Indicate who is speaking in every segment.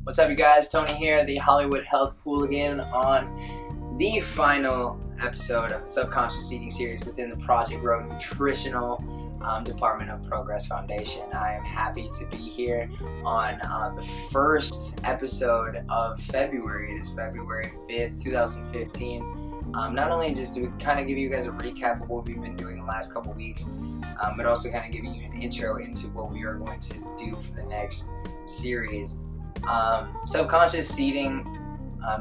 Speaker 1: What's up, you guys? Tony here, the Hollywood Health Hooligan, on the final episode of the Subconscious Eating series within the Project-Grow nutritional department of Progress Foundation. I am happy to be here on the first episode of February. It is February 5th, 2015. Not only just to kind of give you guys a recap of what we've been doing the last couple weeks, but also kind of giving you an intro into what we are going to do for the next series. Subconscious eating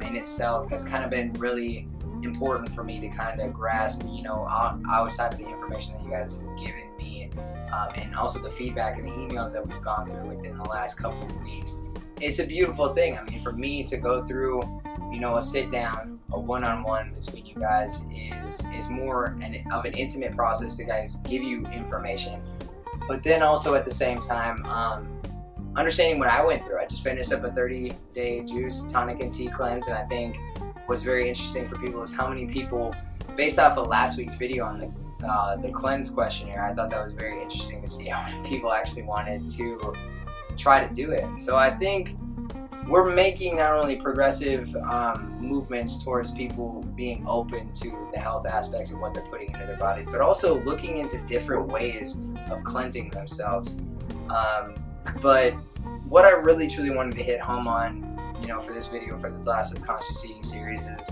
Speaker 1: in itself has kind of been really important for me to kind of grasp, outside of the information that you guys have given me, and also the feedback and the emails that we've gone through within the last couple of weeks. It's a beautiful thing. I mean, for me to go through, a sit down, a one-on-one between you guys is more of an intimate process to guys give you information, but then also at the same time, understanding what I went through. I just finished up a 30-day juice, tonic, and tea cleanse, and I think what's very interesting for people is how many people, based off of last week's video on the cleanse questionnaire, I thought that was very interesting to see how many people actually wanted to try to do it. So I think we're making not only progressive movements towards people being open to the health aspects of what they're putting into their bodies, but also looking into different ways of cleansing themselves. But what I really truly wanted to hit home on, for this video, for this last Subconscious Eating series, is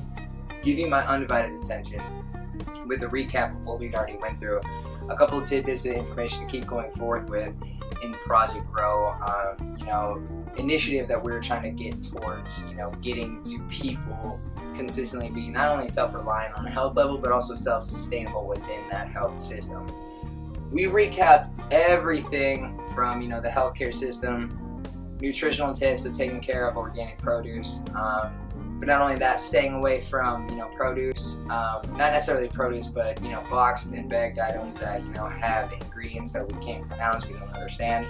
Speaker 1: give you my undivided attention with a recap of what we've already went through, a couple of tidbits of information to keep going forth with in Project Grow, initiative that we're trying to get towards, getting to people consistently being not only self-reliant on a health level, but also self-sustainable within that health system. We recapped everything from, the healthcare system, nutritional tips of taking care of organic produce, but not only that, staying away from, produce, not necessarily produce, but, boxed and bagged items that, have ingredients that we can't pronounce, we don't understand.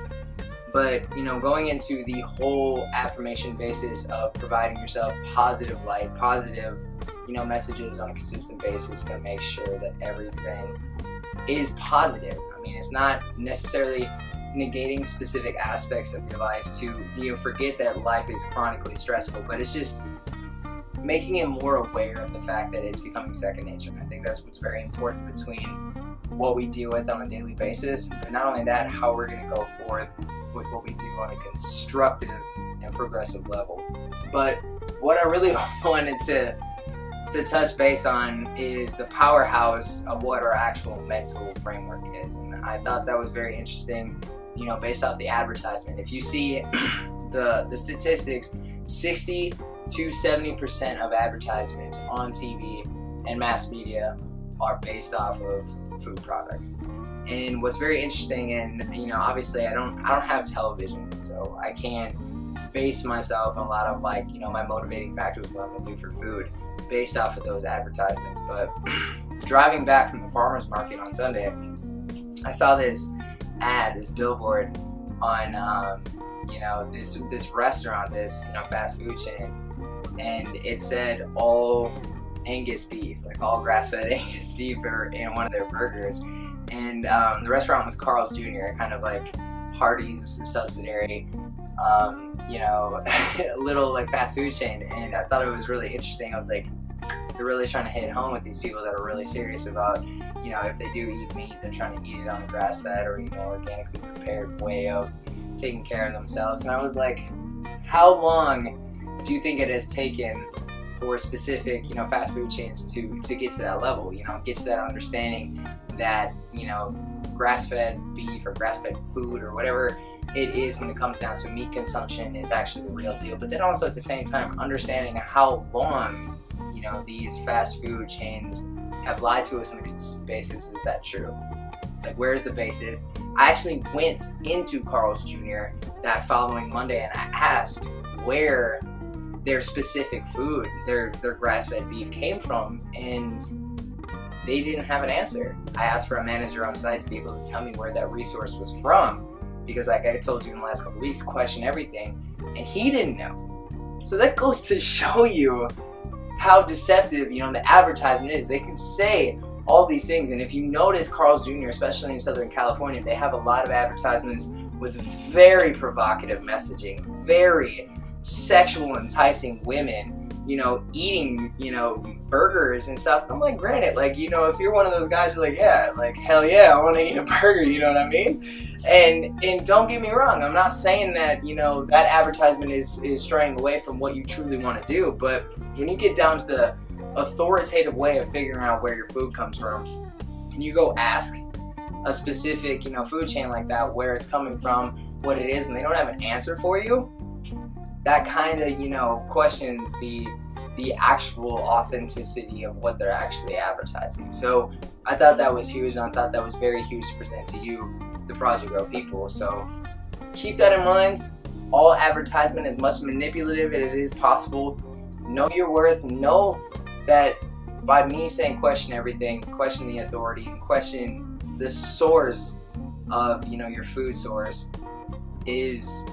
Speaker 1: But, going into the whole affirmation basis of providing yourself positive light, positive, messages on a consistent basis to make sure that everything is positive. I mean, it's not necessarily negating specific aspects of your life to forget that life is chronically stressful, but it's just making it more aware of the fact that it's becoming second nature. I think that's what's very important between what we deal with on a daily basis, but not only that, how we're going to go forth with what we do on a constructive and progressive level. But what I really wanted to touch base on is the powerhouse of what our actual mental framework is, and I thought that was very interesting, based off the advertisement. If you see the statistics, 60 to 70% of advertisements on TV and mass media are based off of food products. And what's very interesting, and obviously I don't have television, so I can't base myself on a lot of my motivating factors, what I'm gonna do for food, based off of those advertisements. But driving back from the farmer's market on Sunday, I saw this ad, this billboard on this restaurant, this fast food chain, and it said all Angus beef, like all grass-fed Angus beef in one of their burgers. And the restaurant was Carl's Jr., kind of like Hardee's subsidiary, little fast food chain. And I thought it was really interesting. I was like, they're really trying to hit home with these people that are really serious about, if they do eat meat, they're trying to eat it on a grass-fed or organically prepared way of taking care of themselves. And I was like, how long do you think it has taken for specific, fast food chains to get to that level, get to that understanding that, grass-fed beef or grass-fed food or whatever it is when it comes down to meat consumption is actually the real deal. But then also at the same time understanding how long, these fast food chains have lied to us on a consistent basis. Is that true? Like, where's the basis? I actually went into Carl's Jr. that following Monday and I asked where their specific food, their grass-fed beef came from, and they didn't have an answer. I asked for a manager on site to be able to tell me where that resource was from, because like I told you in the last couple of weeks, question everything, and he didn't know. So that goes to show you how deceptive, the advertisement is. They can say all these things, and if you notice Carl's Jr., especially in Southern California, they have a lot of advertisements with very provocative messaging, very sexual enticing women, you know, eating, you know, burgers and stuff. I'm like, granted, like, you know, if you're one of those guys, you're like, yeah, like, hell yeah, I want to eat a burger, you know what I mean? And don't get me wrong, I'm not saying that, you know, that advertisement is straying away from what you truly want to do, but when you get down to the authoritative way of figuring out where your food comes from, and you go ask a specific, you know, food chain like that where it's coming from, what it is, and they don't have an answer for you, that kind of, you know, questions the actual authenticity of what they're actually advertising. So I thought that was huge, and I thought that was very huge to present to you, the Project Grow people. So keep that in mind. All advertisement is much manipulative as it is possible. Know your worth. Know that by me saying question everything, question the authority, and question the source of, you know, your food source is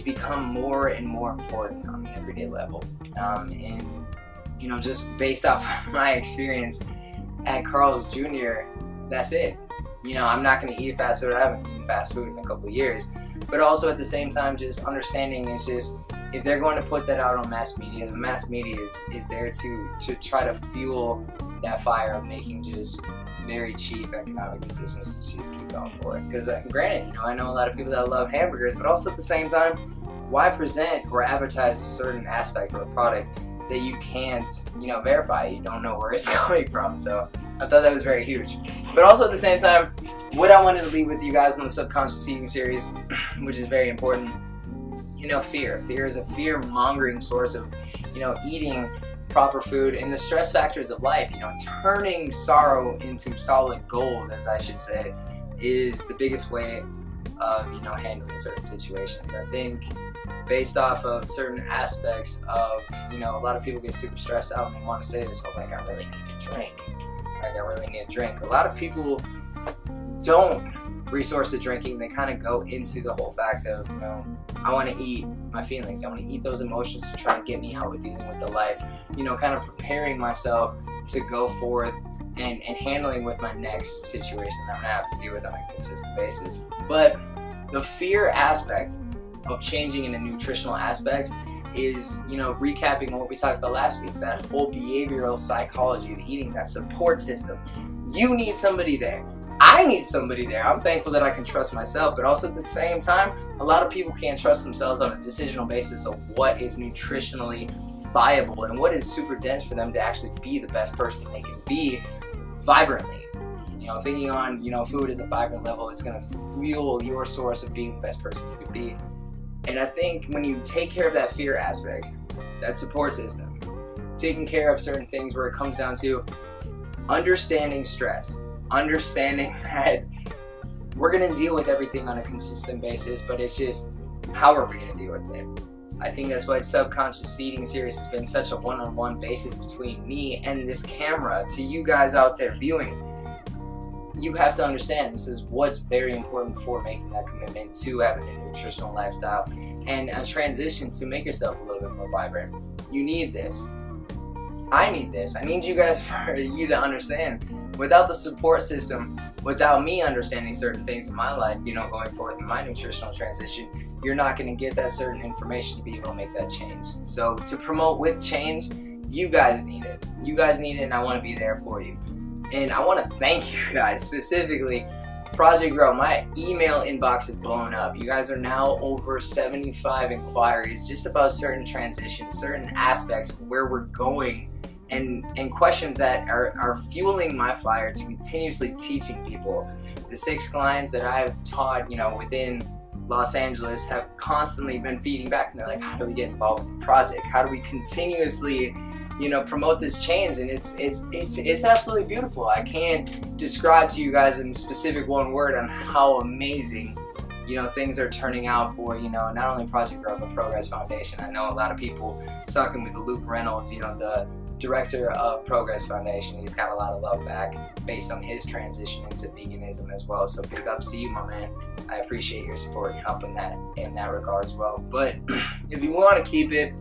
Speaker 1: become more and more important on the everyday level. And, you know, just based off my experience at Carl's Jr., that's it. You know, I'm not going to eat fast food. I haven't eaten fast food in a couple of years. But also at the same time, just understanding is just, if they're going to put that out on mass media, the mass media is there to try to fuel that fire of making just very cheap economic decisions to just keep going for it. Because granted, you know, I know a lot of people that love hamburgers, but also at the same time, why present or advertise a certain aspect of a product that you can't, you know, verify? You don't know where it's coming from. So I thought that was very huge. But also at the same time, what I wanted to leave with you guys on the subconscious eating series, which is very important, you know, fear. Fear is a fear-mongering source of, you know, eating proper food and the stress factors of life. You know, turning sorrow into solid gold, as I should say, is the biggest way of, you know, handling certain situations. I think based off of certain aspects of, you know, a lot of people get super stressed out and they want to say this, like, I really need a drink. Like, I really need a drink. A lot of people don't resource the drinking. They kind of go into the whole fact of, you know, I want to eat my feelings. I want to eat those emotions to try to get me out with dealing with the life. You know, kind of preparing myself to go forth and handling with my next situation that I'm going to have to deal with on a consistent basis. But the fear aspect of changing in a nutritional aspect is, you know, recapping what we talked about last week, that whole behavioral psychology of eating, that support system. You need somebody there. I need somebody there. I'm thankful that I can trust myself, but also at the same time, a lot of people can't trust themselves on a decisional basis of what is nutritionally viable and what is super dense for them to actually be the best person they can be vibrantly. You know, thinking on, you know, food as a vibrant level, it's going to fuel your source of being the best person you can be. And I think when you take care of that fear aspect, that support system, taking care of certain things where it comes down to understanding stress, understanding that we're going to deal with everything on a consistent basis, but it's just, how are we going to deal with it? I think that's why Subconscious Eating series has been such a one-on-one basis between me and this camera to you guys out there viewing. You have to understand this is what's very important before making that commitment to having a nutritional lifestyle and a transition to make yourself a little bit more vibrant. You need this. I need this. I need you guys, for you to understand. Without the support system, without me understanding certain things in my life, you know, going forth in my nutritional transition, you're not going to get that certain information to be able to make that change. So to promote with change, you guys need it. You guys need it, and I want to be there for you. And I want to thank you guys, specifically Project Grow. My email inbox is blowing up. You guys are now over 75 inquiries just about certain transitions, certain aspects of where we're going, and questions that are fueling my fire to continuously teaching people. The 6 clients that I've taught, you know, within Los Angeles have constantly been feeding back, and they're like, how do we get involved with the project? How do we continuously, you know, promote this change? And it's absolutely beautiful. I can't describe to you guys in specific one word on how amazing, you know, things are turning out for, you know, not only Project Grow but Progress Foundation. I know a lot of people talking with Luke Reynolds, you know, the director of Progress Foundation. He's got a lot of love back based on his transition into veganism as well. So big ups to you, my man. I appreciate your support and helping that in that regard as well. But if you want to keep it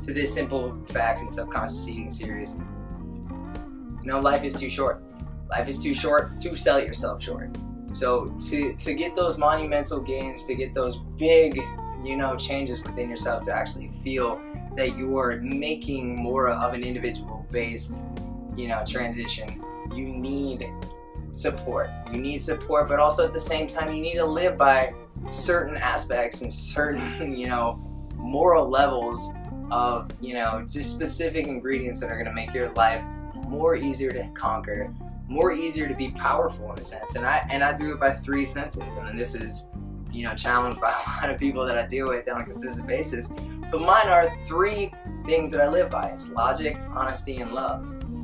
Speaker 1: to this simple fact in Subconscious Eating series, you know, life is too short. Life is too short to sell yourself short. So to get those monumental gains, to get those big changes within yourself to actually feel that you are making more of an individual-based, transition, you need support. You need support, but also at the same time, you need to live by certain aspects and certain, moral levels of, just specific ingredients that are going to make your life more easier to conquer, more easier to be powerful in a sense. And I do it by 3 senses. And this is, challenged by a lot of people that I deal with on a consistent basis. But mine are 3 things that I live by. It's logic, honesty, and love.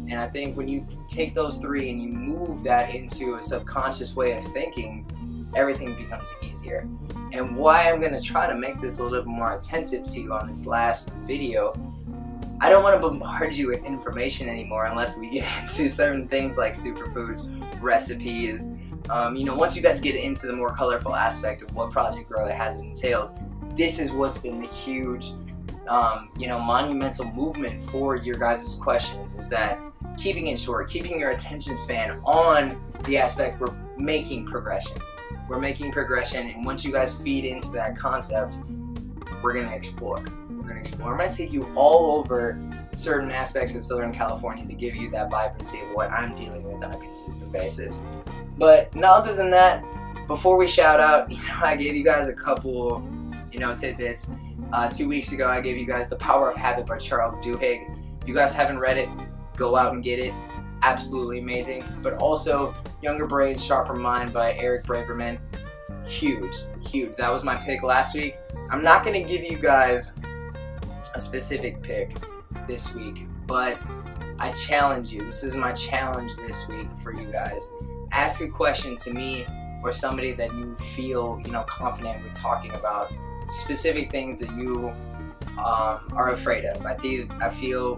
Speaker 1: And I think when you take those 3 and you move that into a subconscious way of thinking, everything becomes easier. And why I'm going to try to make this a little bit more attentive to you on this last video, I don't want to bombard you with information anymore unless we get into certain things like superfoods, recipes. Once you guys get into the more colorful aspect of what Project Grow has entailed, this is what's been the huge, monumental movement for your guys' questions, is that keeping it short, keeping your attention span on the aspect we're making progression. We're making progression, and once you guys feed into that concept, we're going to explore. We're going to take you all over certain aspects of Southern California to give you that vibrancy of what I'm dealing with on a consistent basis. But other than that, before we shout out, I gave you guys a couple, tidbits. 2 weeks ago, I gave you guys The Power of Habit by Charles Duhigg. If you guys haven't read it, go out and get it. Absolutely amazing. But also, Younger Brain, Sharper Mind by Eric Braverman. Huge. That was my pick last week. I'm not going to give you guys a specific pick this week, but I challenge you. This is my challenge this week for you guys. Ask a question to me or somebody that you feel, confident with talking about specific things that you are afraid of. I feel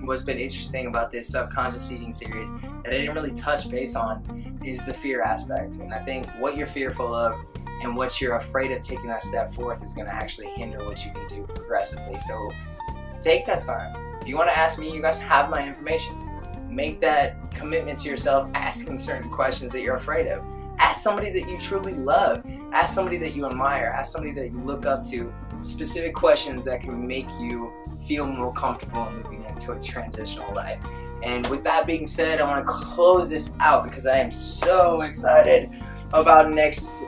Speaker 1: what's been interesting about this subconscious eating series that I didn't really touch base on is the fear aspect. And I think what you're fearful of and what you're afraid of taking that step forth is going to actually hinder what you can do progressively. So take that time. If you want to ask me, you guys have my information. Make that commitment to yourself, asking certain questions that you're afraid of. Ask somebody that you truly love. Ask somebody that you admire. Ask somebody that you look up to. Specific questions that can make you feel more comfortable in moving into a transitional life. And with that being said, I want to close this out because I am so excited about next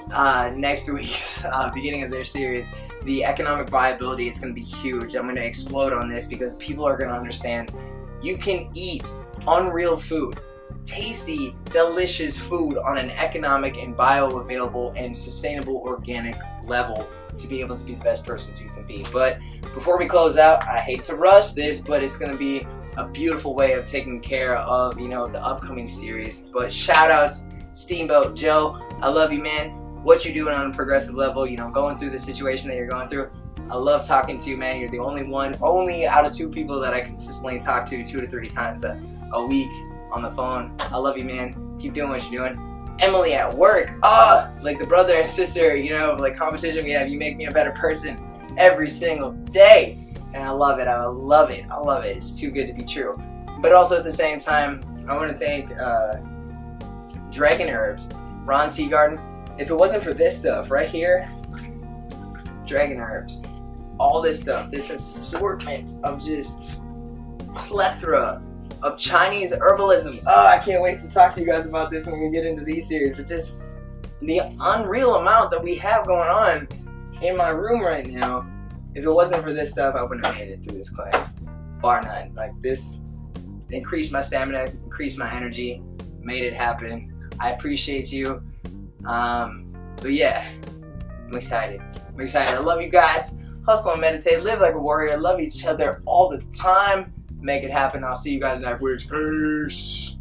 Speaker 1: week's beginning of their series. The economic viability is going to be huge. I'm going to explode on this because people are going to understand you can eat unreal food, tasty, delicious food on an economic and bioavailable and sustainable organic level to be able to be the best persons you can be. But before we close out, I hate to rush this, but it's going to be a beautiful way of taking care of, the upcoming series. But shout outs, Steamboat Joe, I love you, man. What you're doing on a progressive level, going through the situation that you're going through. I love talking to you, man. You're the only out of 2 people that I consistently talk to 2 to 3 times a week on the phone. I love you, man. Keep doing what you're doing. Emily at work, like the brother and sister, competition we have. You make me a better person every single day. And I love it. I love it. It's too good to be true. But also at the same time, I want to thank Dragon Herbs, Ron Tea Garden. If it wasn't for this stuff right here, Dragon Herbs, all this stuff, this assortment of just plethora of Chinese herbalism. I can't wait to talk to you guys about this when we get into these series. But just the unreal amount that we have going on in my room right now. If it wasn't for this stuff, I wouldn't have made it through this class. Bar none. Like, this increased my stamina, increased my energy, made it happen. I appreciate you. But yeah, I'm excited. I love you guys. Hustle and meditate. Live like a warrior. Love each other all the time. Make it happen. I'll see you guys next week. Peace.